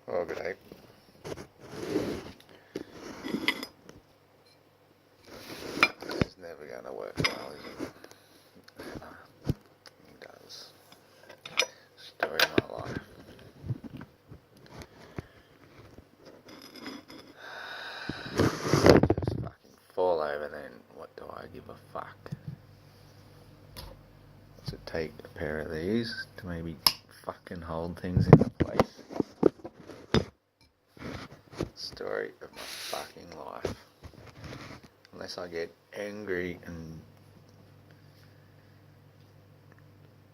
Oh, good day. This is never going to work well, is it? Never. It does. Story of my life. Just fucking fall over then. What do I give a fuck? Does it take a pair of these to maybe fucking hold things into place? Story of my fucking life. Unless I get angry and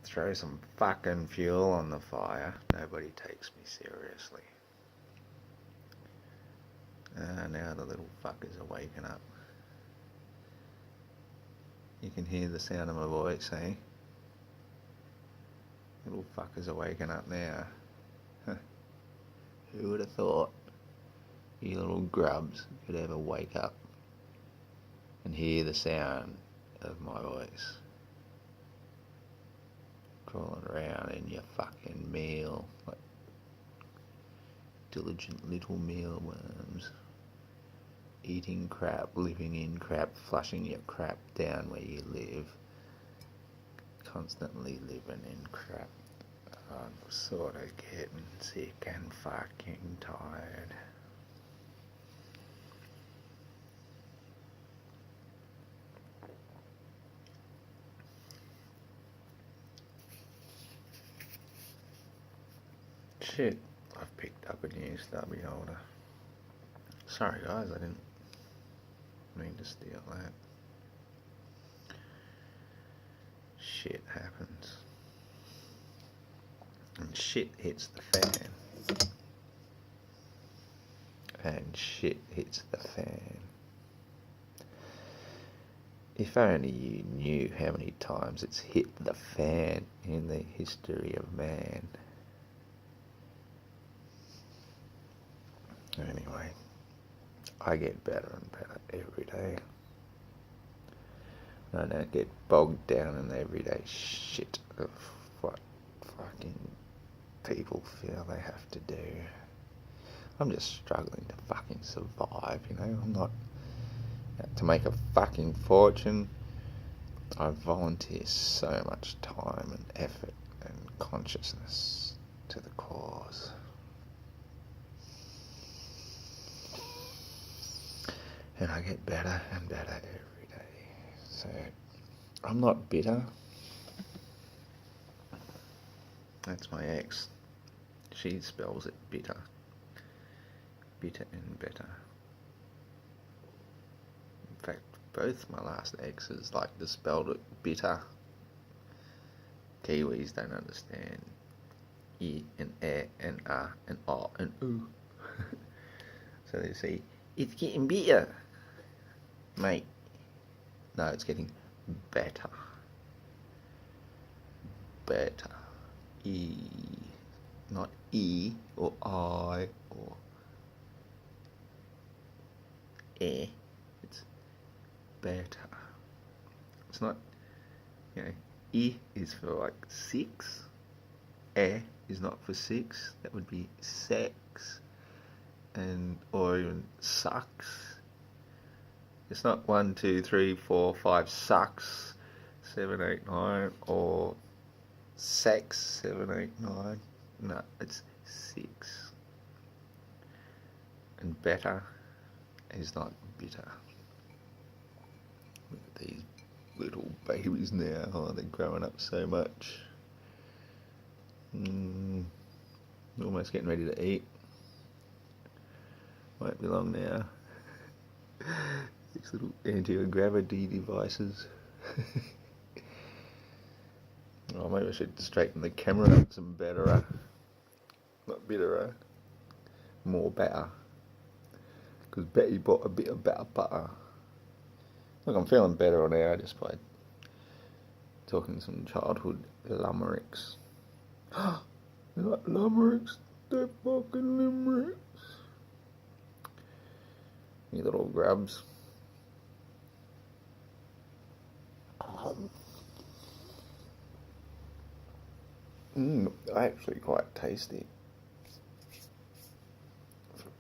throw some fucking fuel on the fire, nobody takes me seriously. Now the little fuckers are waking up. You can hear the sound of my voice, eh? Little fuckers are waking up now. Who would have thought you little grubs could ever wake up and hear the sound of my voice? Crawling around in your fucking meal like diligent little mealworms. Eating crap, living in crap, flushing your crap down where you live. Constantly living in crap. I'm sort of getting sick and fucking tired. Shit, I've picked up a new stubby holder. Sorry guys, I didn't mean to steal that. Shit happens. And shit hits the fan. And shit hits the fan. If only you knew how many times it's hit the fan in the history of man. Anyway, I get better and better every day. I don't get bogged down in the everyday shit of what fucking people feel they have to do. I'm just struggling to fucking survive, you know. I'm not out to make a fucking fortune. I volunteer so much time and effort and consciousness to the cause. And I get better and better every day. So, I'm not bitter. That's my ex. She spells it bitter. Bitter and better. In fact, both my last exes like to spell it bitter. Kiwis don't understand E and E and A and A and oo. So they say, it's getting bitter. Mate, no, it's getting better. Better. E, not E or I or E. It's better. It's not, you know, E is for like 6. E is not for 6. That would be sex. And, or even sucks. It's not 1, 2, 3, 4, 5 sucks, 7, 8, 9, or sex 7, 8, 9. No, it's 6. And better is not bitter. Look at these little babies now. Oh, they're growing up so much. Almost getting ready to eat. Won't be long now. These little anti-gravity devices. Oh, maybe I should straighten the camera up some better. Not bitter, more better. Because Betty bought a bit of better butter. Look, I'm feeling better on air just by talking some childhood limericks. They're not limericks, they're fucking limericks. You little grubs. Actually quite tasty.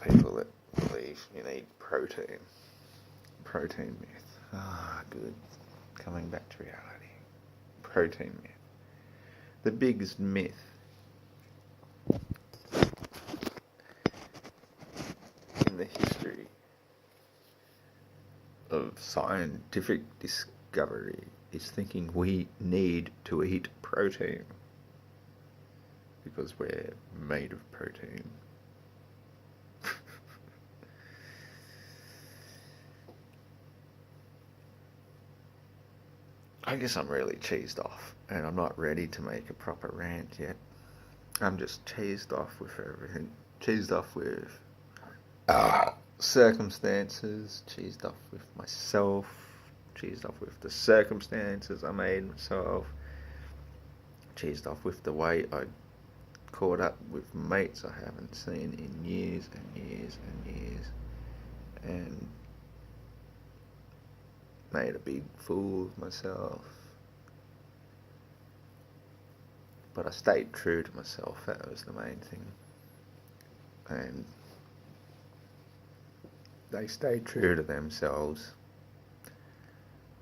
people that believe you need protein. Protein myth. Good. Coming back to reality. Protein myth. The biggest myth in the history of scientific discovery is thinking we need to eat protein because we're made of protein. I guess I'm really cheesed off, and I'm not ready to make a proper rant yet. I'm just cheesed off with everything. Cheesed off with circumstances, cheesed off with myself, cheesed off with the circumstances I made myself, cheesed off with the way I caught up with mates I haven't seen in years and years and years, and made a big fool of myself. But I stayed true to myself, that was the main thing. And they stayed true to themselves.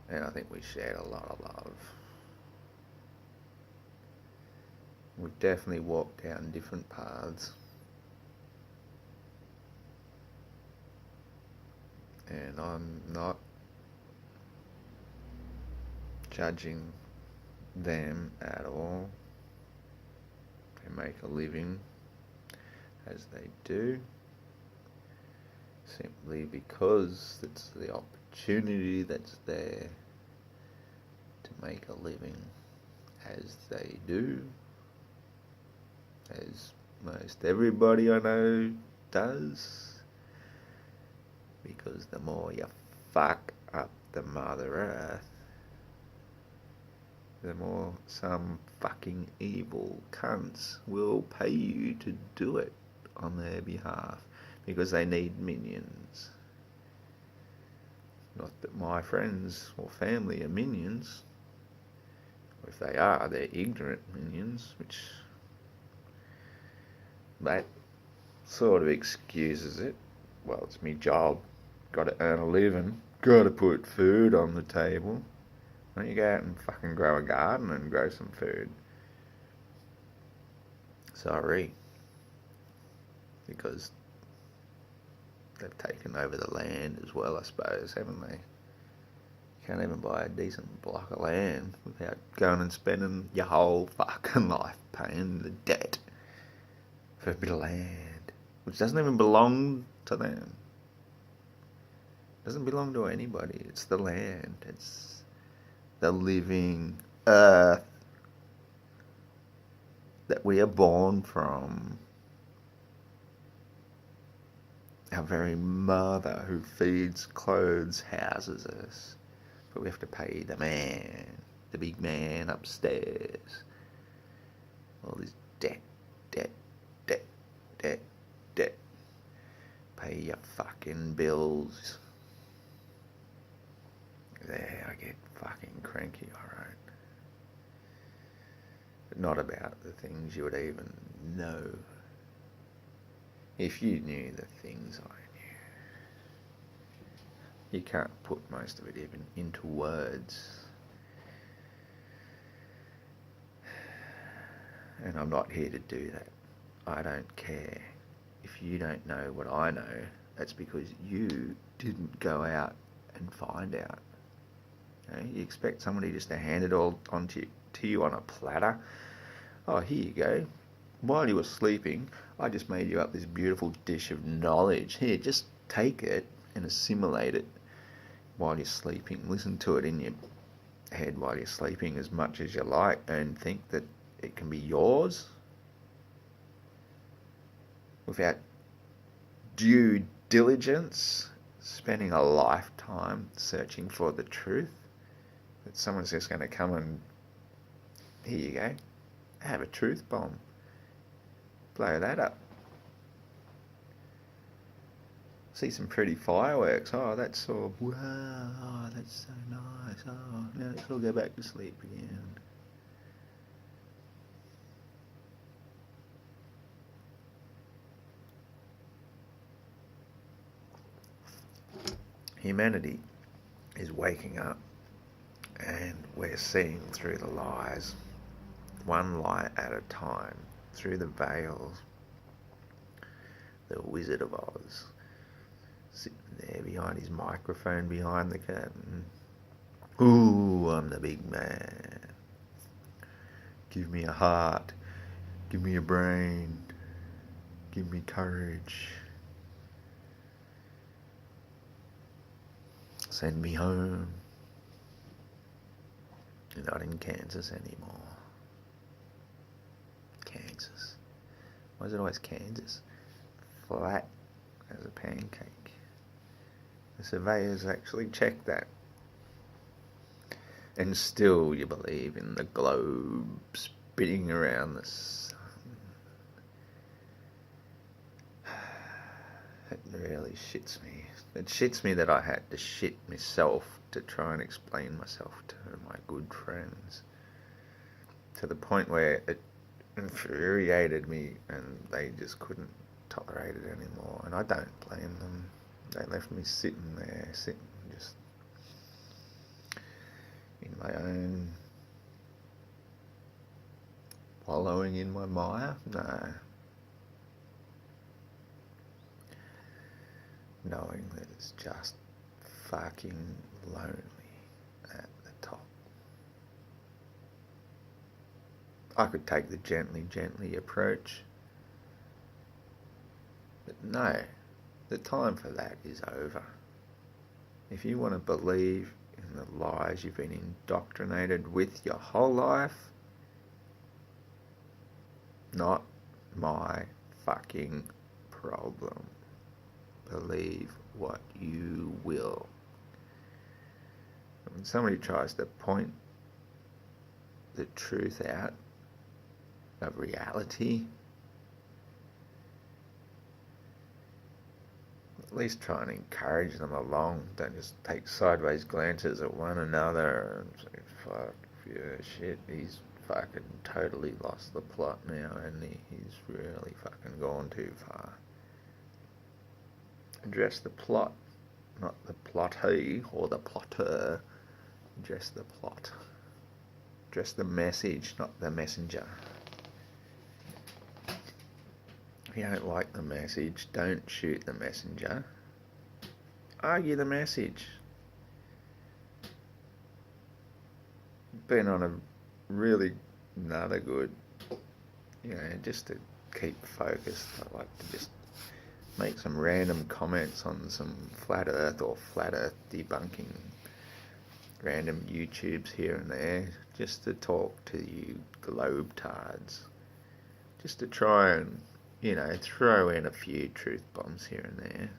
And I think we shared a lot of love. We've definitely walked down different paths. And I'm not judging them at all. They make a living as they do, simply because it's the opportunity that's there to make a living as they do, as most everybody I know does, because the more you fuck up the Mother Earth, the more some fucking evil cunts will pay you to do it on their behalf, because they need minions. Not that my friends or family are minions. If they are, they're ignorant minions, which that sort of excuses it. Well, it's me job. Got to earn a living. Got to put food on the table. Why don't you go out and fucking grow a garden and grow some food? Sorry. Because they've taken over the land as well, I suppose, haven't they? You can't even buy a decent block of land without going and spending your whole fucking life paying the debt for a bit of land, which doesn't even belong to them. It doesn't belong to anybody. It's the land. It's the living earth that we are born from. Our very mother who feeds, clothes, houses us. But we have to pay the man, the big man upstairs. All this debt, debt, debt, debt, debt. Pay your fucking bills. There, I get fucking cranky, alright. But not about the things you would even know. If you knew the things I knew. You can't put most of it even into words. And I'm not here to do that. I don't care. If you don't know what I know, that's because you didn't go out and find out. You expect somebody just to hand it all to you on a platter? Oh, here you go. While you were sleeping, I just made you up this beautiful dish of knowledge. Here, just take it and assimilate it while you're sleeping. Listen to it in your head while you're sleeping as much as you like and think that it can be yours without due diligence, spending a lifetime searching for the truth. That someone's just going to come and, here you go, have a truth bomb. Blow that up. See some pretty fireworks. Oh, that's all, wow, oh, that's so nice. Oh, now let's all go back to sleep again. humanity is waking up, and we're seeing through the lies, one lie at a time, through the veils. The Wizard of Oz, sitting there behind his microphone behind the curtain. Ooh, I'm the big man. Give me a heart. Give me a brain. Give me courage. Send me home. You're not in Kansas anymore. Kansas. Why is it always Kansas? Flat as a pancake. The surveyors actually checked that. And still you believe in the globe spinning around the sun. It really shits me. It shits me that I had to shit myself to try and explain myself to my good friends. To the point where it infuriated me and they just couldn't tolerate it anymore. And I don't blame them. They left me sitting there, just in my own, wallowing in my mire. No. Knowing that it's just fucking lonely at the top. I could take the gently approach, but no, the time for that is over. If you want to believe in the lies you've been indoctrinated with your whole life, not my fucking problem. Believe what you will. When somebody tries to point the truth out of reality, at least try and encourage them along. Don't just take sideways glances at one another and say, fuck, yeah, shit, he's fucking totally lost the plot now, and he's really fucking gone too far. Address the plot, not the plottee or the plotter. Address the plot. Address the message, not the messenger. If you don't like the message, don't shoot the messenger. Argue the message. Been on a really not a good, just to keep focused, I like to just make some random comments on some flat earth or flat earth debunking, random YouTubes here and there, just to talk to you globetards, just to try and, throw in a few truth bombs here and there,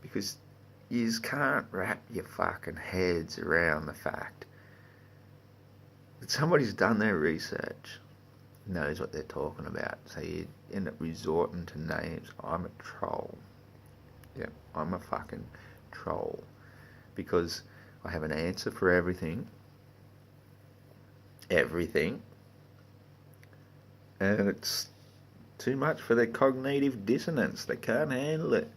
because you just can't wrap your fucking heads around the fact that somebody's done their research, knows what they're talking about. So you end up resorting to names. I'm a troll. Yeah, I'm a fucking troll. Because I have an answer for everything. Everything. And it's too much for their cognitive dissonance. They can't handle it.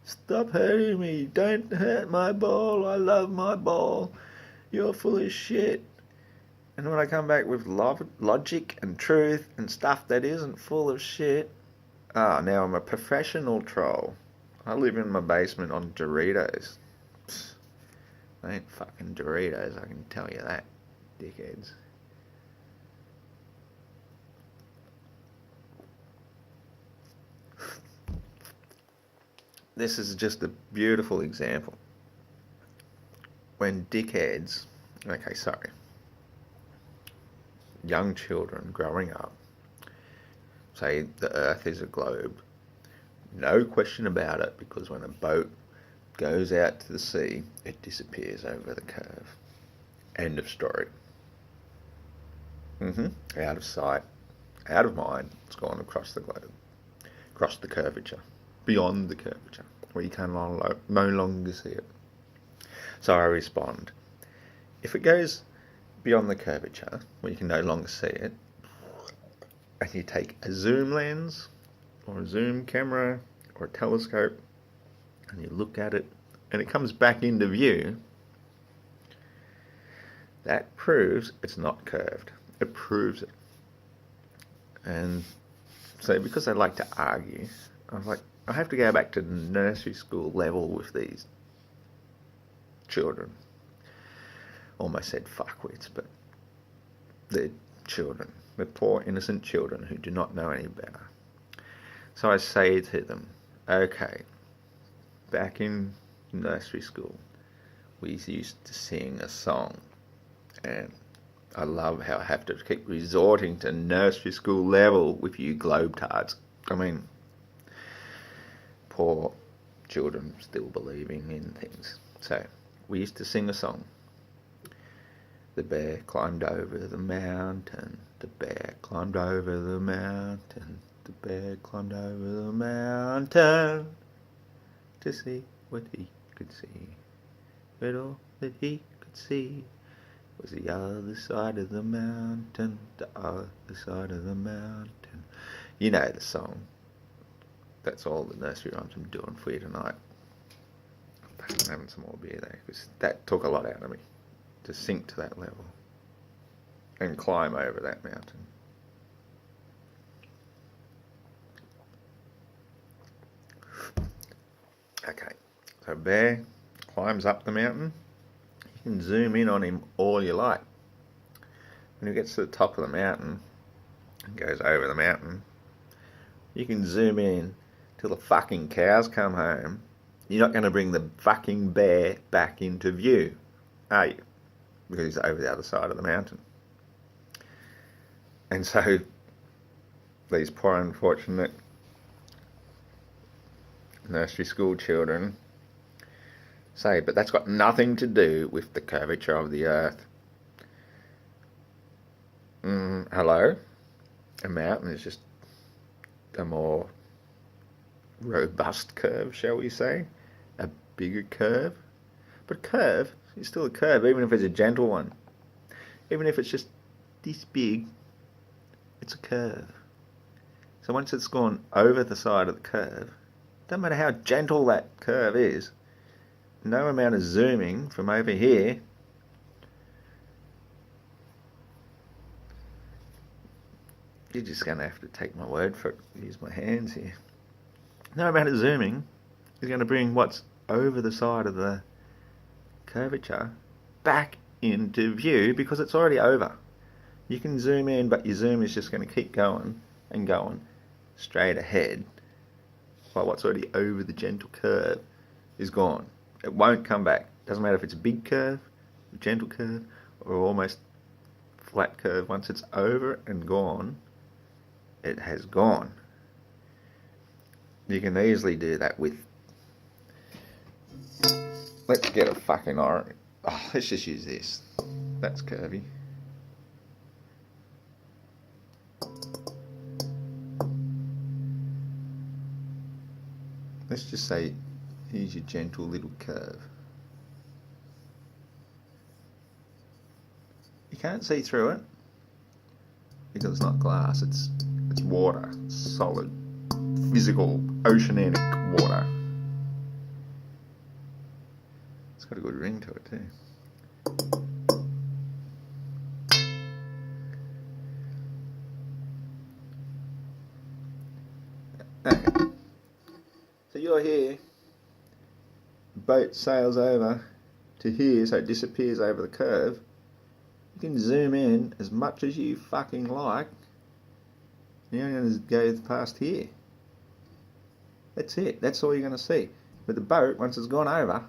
Stop hurting me. Don't hurt my ball. I love my ball. You're full of shit. And when I come back with logic and truth and stuff that isn't full of shit, now I'm a professional troll. I live in my basement on Doritos. They ain't fucking Doritos, I can tell you that, dickheads. This is just a beautiful example. When dickheads, young children growing up say the earth is a globe, no question about it, because when a boat goes out to the sea, it disappears over the curve. End of story. Out of sight, out of mind, it's gone across the globe, across the curvature, beyond the curvature, where you can no longer see it. So I respond, if it goes beyond the curvature, where you can no longer see it, and you take a zoom lens, or a zoom camera, or a telescope, and you look at it, and it comes back into view, that proves it's not curved. It proves it. And so because I like to argue, I was like, I have to go back to nursery school level with these children. Almost said fuckwits, but they're children. They're poor, innocent children who do not know any better. So I say to them, okay, back in nursery school, we used to sing a song, and I love how I have to keep resorting to nursery school level with you globetards. I mean, poor children still believing in things. So, we used to sing a song. The bear climbed over the mountain. The bear climbed over the mountain. The bear climbed over the mountain to see what he could see. But all that he could see was the other side of the mountain, the other side of the mountain. You know the song. That's all the nursery rhymes I'm doing for you tonight. I'm having some more beer there, because that took a lot out of me to sink to that level and climb over that mountain. Okay, so bear climbs up the mountain. You can zoom in on him all you like. When he gets to the top of the mountain and goes over the mountain, you can zoom in till the fucking cows come home. You're not going to bring the fucking bear back into view, are you? Because he's over the other side of the mountain. And so these poor unfortunate nursery school children say, but that's got nothing to do with the curvature of the earth. Hello? A mountain is just a more robust curve, shall we say? A bigger curve. But curve is still a curve, even if it's a gentle one. Even if it's just this big, it's a curve. So once it's gone over the side of the curve, doesn't matter how gentle that curve is, no amount of zooming from over here you're just going to have to take my word for it. Use my hands here. No amount of zooming is going to bring what's over the side of the curvature back into view, because it's already over. You can zoom in, but your zoom is just going to keep going and going straight ahead, while what's already over the gentle curve is gone. It won't come back. Doesn't matter if it's a big curve, a gentle curve, or almost flat curve. Once it's over and gone, it has gone. You can easily do that with, let's get a fucking orange. Oh, let's just use this. That's curvy. Let's just say, here's your gentle little curve. You can't see through it because it's not glass, it's water, solid, physical, oceanic water. It's got a good ring to it too. Okay. So you're here, boat sails over to here, so it disappears over the curve. You can zoom in as much as you fucking like. You're only going to go past here. That's it. That's all you're going to see. But the boat, once it's gone over,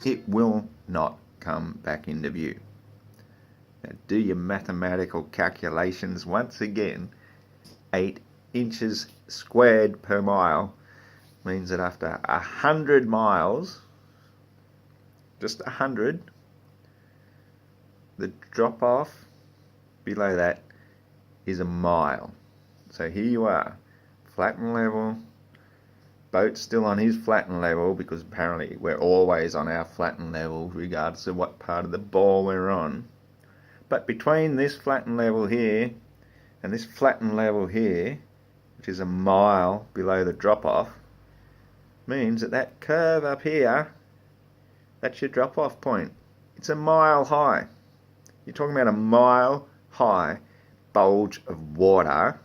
it will not come back into view. Now do your mathematical calculations once again. 8 inches squared per mile means that after 100 miles, just 100, the drop off below that is a mile. So here you are, flat and level, boat's still on his flat and level, because apparently we're always on our flat and level regardless of what part of the ball we're on. But between this flat and level here and this flat and level here, which is a mile below the drop off, means that that curve up here That's your drop-off point. It's a mile high. You're talking about a mile high bulge of water,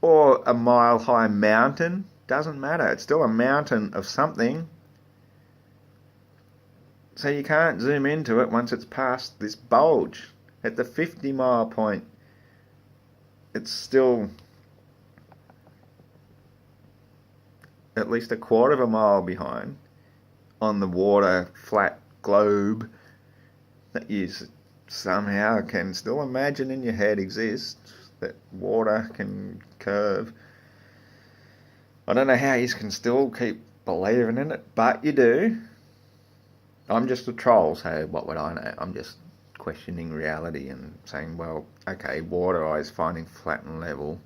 or a mile high mountain. Doesn't matter. It's still a mountain of something. So you can't zoom into it once it's past this bulge. At the 50-mile point, it's still at least a quarter of a mile behind on the water flat globe that you somehow can still imagine in your head exists, that water can curve. I don't know how you can still keep believing in it, but you do. I'm just a troll, so what would I know? I'm just questioning reality and saying, well, okay, water is finding flat and level.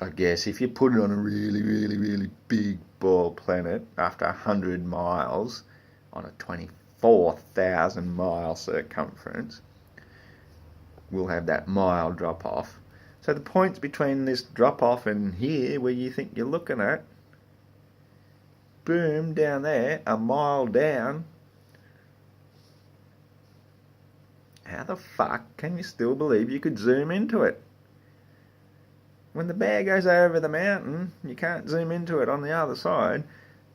I guess if you put it on a really, really, really big ball planet after 100 miles on a 24,000 mile circumference, we'll have that mile drop off. So the points between this drop off and here, where you think you're looking at, boom, down there, a mile down. How the fuck can you still believe you could zoom into it? When the bear goes over the mountain, you can't zoom into it on the other side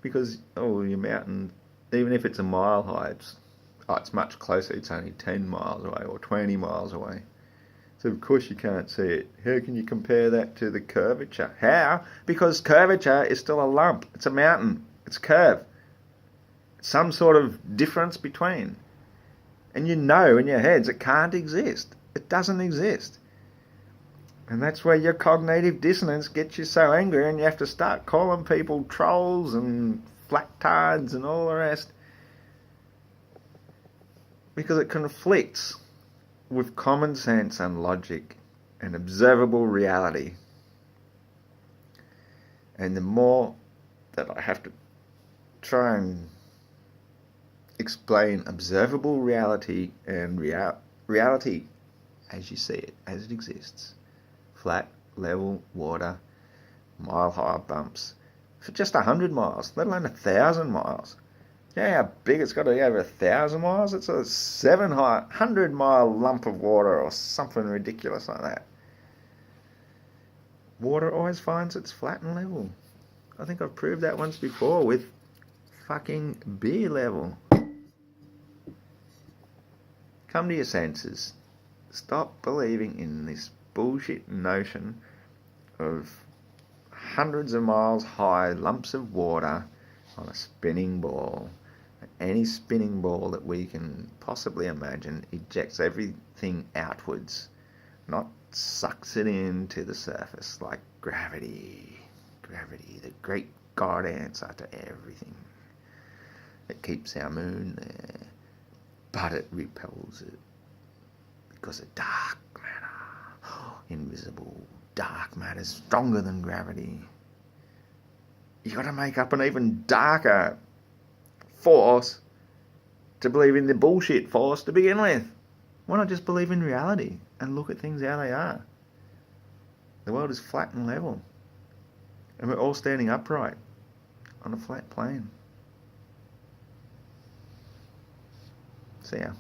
because, your mountain, even if it's a mile high, it's much closer. It's only 10 miles away or 20 miles away. So of course you can't see it. How can you compare that to the curvature? How? Because curvature is still a lump. It's a mountain. It's a curve. Some sort of difference between. And you know in your heads it can't exist. It doesn't exist. And that's where your cognitive dissonance gets you so angry and you have to start calling people trolls and flattards and all the rest. Because it conflicts with common sense and logic and observable reality. And the more that I have to try and explain observable reality and reality as you see it, as it exists, flat, level, water, mile-high bumps, for just 100 miles, let alone 1,000 miles. You know how big it's got to be over 1,000 miles? It's a 700-mile lump of water or something ridiculous like that. Water always finds its flat and level. I think I've proved that once before with fucking beer level. Come to your senses. Stop believing in this bullshit notion of hundreds of miles high lumps of water on a spinning ball. Any spinning ball that we can possibly imagine ejects everything outwards, not sucks it into the surface like gravity. Gravity, the great God answer to everything. It keeps our moon there, but it repels it because of dark matter. Invisible dark matter is stronger than gravity. You got to make up an even darker force to believe in the bullshit force to begin with. Why not just believe in reality and look at things how they are? The world is flat and level, and we're all standing upright on a flat plane. See ya.